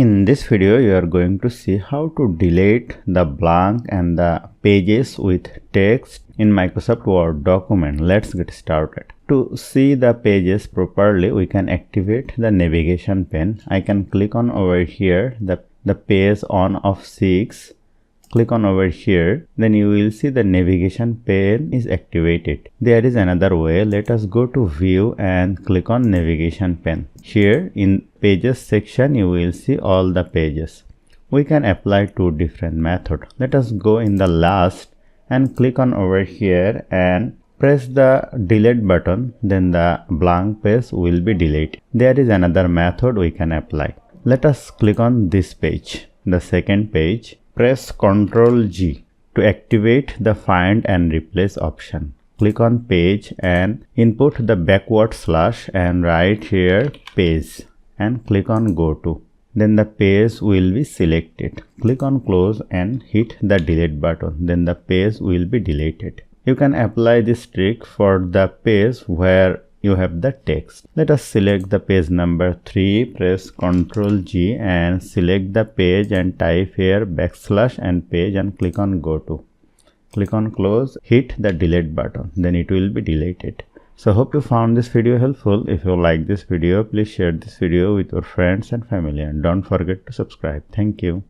In this video, you are going to see how to delete the blank and the pages with text in Microsoft Word document. Let's get started. To see the pages properly, we can activate the navigation pane. I can click on over here, the page on of 6. Click on over here, then you will see the navigation pane is activated. There is another way. Let us go to view and click on navigation pane. Here in pages section, you will see all the pages. We can apply two different methods. Let us go in the last and click on over here and press the delete button, then the blank page will be deleted. There is another method we can apply. Let us click on this page, the second page. Press Ctrl G to activate the find and replace option. Click on page and input the backward slash and write here page and click on go to. Then the page will be selected. Click on close and hit the delete button. Then the page will be deleted. You can apply this trick for the page where you have the text. Let us select the page number 3, press Ctrl G and select the page and type here backslash and page and click on go to. Click on close, hit the delete button, then it will be deleted. So hope you found this video helpful. If you like this video, please share this video with your friends and family and don't forget to subscribe. Thank you.